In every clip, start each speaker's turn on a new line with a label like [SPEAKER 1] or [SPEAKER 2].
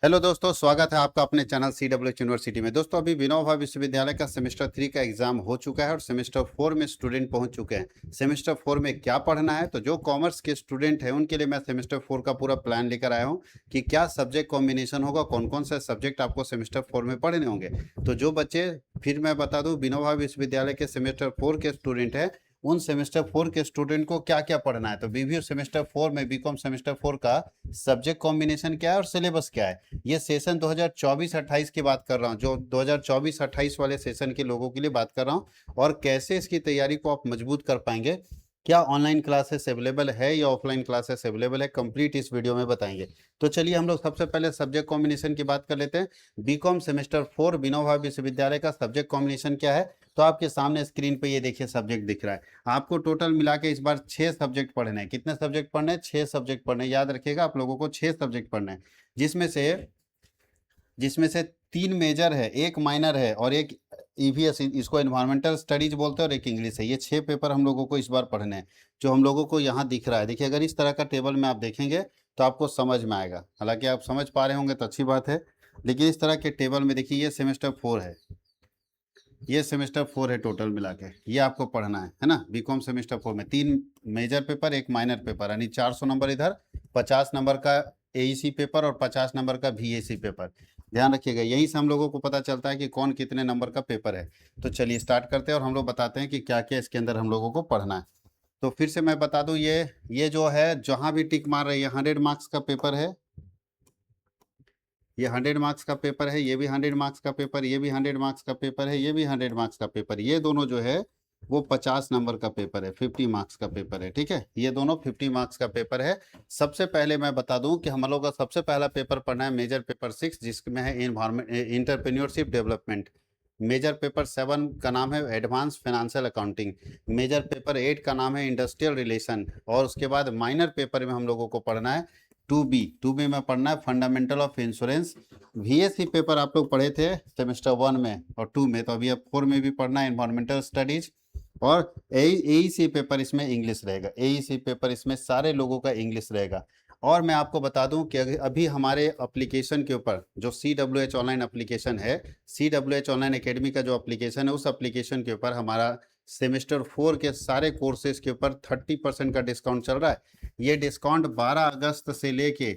[SPEAKER 1] Hello दोस्तों, स्वागत है आपका अपने चैनल CWH यूनिवर्सिटी में। दोस्तों, अभी विनोबा विश्वविद्यालय का सेमेस्टर 3 का एग्जाम हो चुका है और सेमेस्टर 4 में स्टूडेंट पहुंच चुके हैं। सेमेस्टर 4 में क्या पढ़ना है, तो जो कॉमर्स के स्टूडेंट हैं उनके लिए मैं सेमेस्टर 4 का पूरा प्लान लेकर आया हूं कि क्या सब्जेक्ट कॉम्बिनेशन होगा, कौन कौन से सब्जेक्ट आपको सेमेस्टर 4 में पढ़ने होंगे। तो जो बच्चे, फिर मैं बता दूं, विनोबा विश्वविद्यालय के सेमेस्टर 4 के स्टूडेंट हैं, उन सेमेस्टर 4 के स्टूडेंट को क्या क्या पढ़ना है। तो बीवीयू सेमेस्टर 4 में बीकॉम सेमेस्टर 4 का सब्जेक्ट कॉम्बिनेशन क्या है और सिलेबस क्या है। ये सेशन 2024-28 की बात कर रहा हूँ, जो 2024-28 वाले सेशन के लोगों के लिए बात कर रहा हूँ, और कैसे इसकी तैयारी को आप मजबूत कर पाएंगे। क्या ऑनलाइन क्लासेस अवेलेबल है या ऑफलाइन क्लासेस अवेलेबल है, कंप्लीट इस वीडियो में बताएंगे। तो चलिए हम लोग सबसे पहले सब्जेक्ट कॉम्बिनेशन की बात कर लेते हैं। बीकॉम सेमेस्टर 4 विनोबा विश्वविद्यालय का सब्जेक्ट कॉम्बिनेशन क्या है, तो आपके सामने स्क्रीन पे ये देखिए सब्जेक्ट दिख रहा है। आपको टोटल मिला के इस बार 6 सब्जेक्ट पढ़ने हैं। कितने सब्जेक्ट पढ़ने हैं? 6 सब्जेक्ट पढ़ने हैं। याद रखिएगा, आप लोगों को 6 सब्जेक्ट पढ़ने हैं, जिसमें से 3 मेजर है, एक माइनर है और एक ईवीएस, इसको एनवायरमेंटल स्टडीज बोलते हैं, और एक इंग्लिश है। ये 6 पेपर हम लोगों को इस बार पढ़ने हैं, जो हम लोगों को यहाँ दिख रहा है। देखिए, अगर इस तरह का टेबल में आप देखेंगे तो आपको समझ में आएगा। हालांकि आप समझ पा रहे होंगे तो अच्छी बात है, लेकिन इस तरह के टेबल में देखिए, ये सेमेस्टर 4 है, ये सेमेस्टर 4 है टोटल मिला के, ये आपको पढ़ना है ना। बीकॉम सेमेस्टर 4 में 3 मेजर पेपर, एक माइनर पेपर, यानी 400 नंबर इधर, 50 नंबर का एईसी पेपर और 50 नंबर का वीएसी पेपर। ध्यान रखिएगा, यहीं से हम लोगों को पता चलता है कि कौन कितने नंबर का पेपर है। तो चलिए स्टार्ट करते हैं और हम लोग बताते हैं कि क्या क्या इसके अंदर हम लोगों को पढ़ना है। तो फिर से मैं बता दूं, ये जो है, जहां भी टिक मार रही है, 100 मार्क्स का पेपर है। ये 100 मार्क्स का पेपर है, ये भी 100 मार्क्स का पेपर, ये भी 100 मार्क्स का पेपर है, ये भी 100 मार्क्स का पेपर। ये दोनों जो है वो 50 नंबर का पेपर है, 50 मार्क्स का पेपर है। ठीक है, ये दोनों 50 मार्क्स का पेपर है। सबसे पहले मैं बता दूं कि हम लोग का सबसे पहला पेपर पढ़ना है मेजर पेपर 6, जिसमें है environment entrepreneurship development. Major paper 7 का नाम है advance financial accounting. Major paper 8 का नाम है इंडस्ट्रियल रिलेशन। और उसके बाद माइनर पेपर में हम लोगों को पढ़ना है 2B में पढ़ना है fundamental of insurance. VSC paper आप लोग पढ़े थे सेमेस्टर 1 में और 2 में, तो अभी अब 4 में भी पढ़ना है एनवायरमेंटल स्टडीज। और एईसी पेपर इसमें इंग्लिश रहेगा, एईसी पेपर इसमें सारे लोगों का इंग्लिश रहेगा। और मैं आपको बता दूं कि अभी हमारे एप्लीकेशन के ऊपर जो CWH ऑनलाइन एप्लीकेशन है, CWH ऑनलाइन एकेडमी का जो एप्लीकेशन है, उस एप्लीकेशन के ऊपर हमारा सेमेस्टर 4 के सारे कोर्सेज के ऊपर 30% का डिस्काउंट चल रहा है। ये डिस्काउंट 12 अगस्त से लेके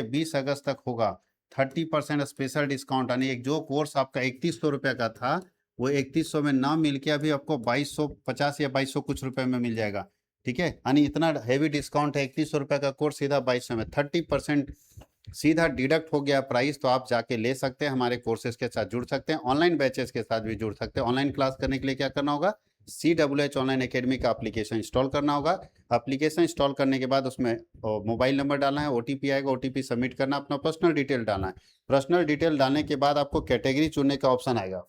[SPEAKER 1] 20 अगस्त तक होगा। 30% स्पेशल डिस्काउंट, यानी एक जो कोर्स आपका 3100 रुपये का था, वो 3100 में ना मिल के अभी आपको 2250 या 2200 कुछ रुपए में मिल जाएगा। ठीक है, यानी इतना हैवी डिस्काउंट है। 3100 रुपये का कोर्स सीधा 2200 में, 30% सीधा डिडक्ट हो गया प्राइस। तो आप जाके ले सकते हैं, हमारे कोर्सेज के साथ जुड़ सकते हैं, ऑनलाइन बैचेस के साथ भी जुड़ सकते हैं। ऑनलाइन क्लास करने के लिए क्या करना होगा, CWH ऑनलाइन एकेडमी का एप्लीकेशन इंस्टॉल करना होगा। एप्लीकेशन इंस्टॉल करने के बाद उसमें मोबाइल नंबर डालना है, ओटीपी आएगा, ओटीपी सबमिट करना, अपना पर्सनल डिटेल डालना है। पर्सनल डिटेल डालने के बाद आपको कैटेगरी चुनने का ऑप्शन आएगा।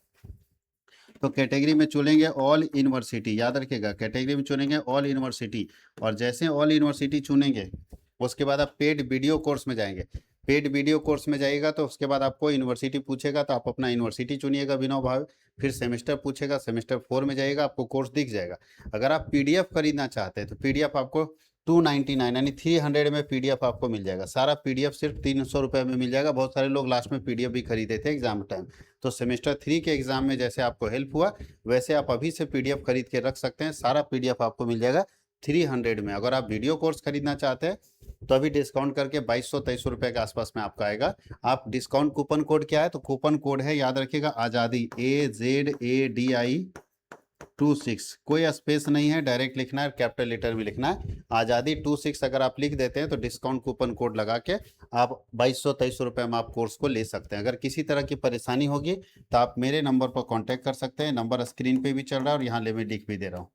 [SPEAKER 1] तो कैटेगरी में चुनेंगे ऑल यूनिवर्सिटी, याद रखिएगा, कैटेगरी में चुनेंगे ऑल यूनिवर्सिटी। और जैसे ऑल यूनिवर्सिटी चुनेंगे, उसके बाद आप पेड वीडियो कोर्स में जाएंगे। पेड वीडियो कोर्स में जाइएगा तो उसके बाद आपको यूनिवर्सिटी पूछेगा, तो आप अपना यूनिवर्सिटी चुनिएगा बिना भाव। फिर सेमेस्टर पूछेगा, सेमेस्टर 4 में जाइएगा, आपको कोर्स दिख जाएगा। अगर आप पीडीएफ खरीदना चाहते हैं तो पीडीएफ आपको 299 यानी 300 में पीडीएफ आपको मिल जाएगा। सारा पीडीएफ सिर्फ 300 रुपये में मिल जाएगा। बहुत सारे लोग लास्ट में पीडीएफ भी खरीदे थे एग्जाम टाइम। तो सेमेस्टर 3 के एग्जाम में जैसे आपको हेल्प हुआ, वैसे आप अभी से पीडीएफ खरीद के रख सकते हैं। सारा पीडीएफ आपको मिल जाएगा 300 में। अगर आप वीडियो कोर्स खरीदना चाहते हैं तो अभी डिस्काउंट करके 2200-2300 रुपये के आसपास में आपका आएगा। आप डिस्काउंट कूपन कोड क्या है, तो कूपन कोड है, याद रखिएगा, आज़ादी, AZADI 26। कोई स्पेस नहीं है, डायरेक्ट लिखना है, कैपिटल लेटर में लिखना है, आज़ादी 26। अगर आप लिख देते हैं तो डिस्काउंट कूपन कोड लगा के आप 2200-2300 रुपये में आप कोर्स को ले सकते हैं। अगर किसी तरह की परेशानी होगी तो आप मेरे नंबर पर कॉन्टैक्ट कर सकते हैं। नंबर स्क्रीन पे भी चल रहा है और यहाँ ले मैं लिख भी दे रहा हूँ।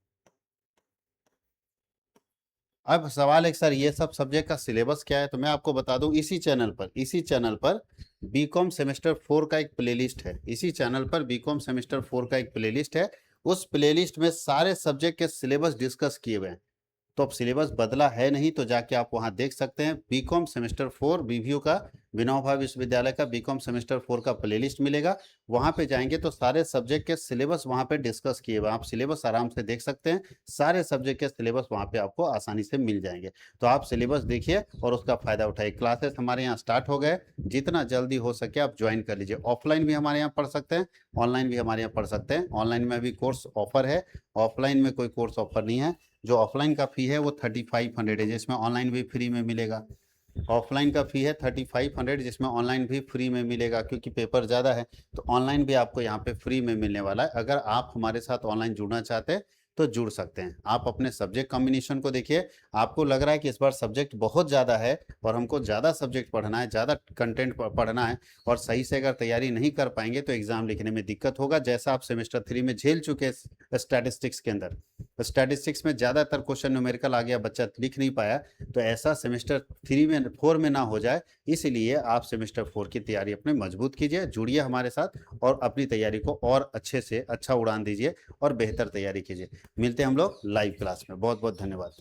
[SPEAKER 1] अब सवाल है सर, ये सब सब्जेक्ट का सिलेबस क्या है, तो मैं आपको बता दूं, इसी चैनल पर बीकॉम सेमेस्टर 4 का एक प्लेलिस्ट है। इसी चैनल पर बीकॉम सेमेस्टर 4 का एक प्लेलिस्ट है। उस प्लेलिस्ट में सारे सब्जेक्ट के सिलेबस डिस्कस किए हुए हैं। तो अब सिलेबस बदला है नहीं, तो जाके आप वहाँ देख सकते हैं। बीकॉम सेमेस्टर 4 बीवीयू का, विनोबा भावे विश्वविद्यालय का बीकॉम सेमेस्टर 4 का प्लेलिस्ट मिलेगा। वहाँ पे जाएंगे तो सारे सब्जेक्ट के सिलेबस वहाँ पे डिस्कस किए हुए, आप सिलेबस आराम से देख सकते हैं। सारे सब्जेक्ट के सिलेबस वहाँ पे आपको आसानी से मिल जाएंगे। तो आप सिलेबस देखिए और उसका फायदा उठाइए। क्लासेस हमारे यहाँ स्टार्ट हो गए, जितना जल्दी हो सके आप ज्वाइन कर लीजिए। ऑफलाइन भी हमारे यहाँ पढ़ सकते हैं, ऑनलाइन भी हमारे यहाँ पढ़ सकते हैं। ऑनलाइन में भी कोर्स ऑफर है, ऑफलाइन में कोई कोर्स ऑफर नहीं है। जो ऑफलाइन का फी है वो 3500 है, जिसमें ऑनलाइन भी फ्री में मिलेगा। ऑफलाइन का फी है 3500, जिसमें ऑनलाइन भी फ्री में मिलेगा, क्योंकि पेपर ज़्यादा है तो ऑनलाइन भी आपको यहाँ पे फ्री में मिलने वाला है। अगर आप हमारे साथ ऑनलाइन जुड़ना चाहते हैं तो जुड़ सकते हैं। आप अपने सब्जेक्ट कॉम्बिनेशन को देखिए, आपको लग रहा है कि इस बार सब्जेक्ट बहुत ज़्यादा है और हमको ज़्यादा सब्जेक्ट पढ़ना है, ज़्यादा कंटेंट पढ़ना है, और सही से अगर तैयारी नहीं कर पाएंगे तो एग्जाम लिखने में दिक्कत होगा, जैसा आप सेमेस्टर 3 में झेल चुके स्टैटिस्टिक्स के अंदर। स्टैटिस्टिक्स में ज़्यादातर क्वेश्चन न्यूमेरिकल आ गया, बच्चा लिख नहीं पाया, तो ऐसा सेमेस्टर 3 में 4 में ना हो जाए, इसलिए आप सेमेस्टर 4 की तैयारी अपने मजबूत कीजिए, जुड़िए हमारे साथ और अपनी तैयारी को और अच्छे से अच्छा उड़ान दीजिए और बेहतर तैयारी कीजिए। मिलते हैं हम लोग लाइव क्लास में। बहुत बहुत धन्यवाद।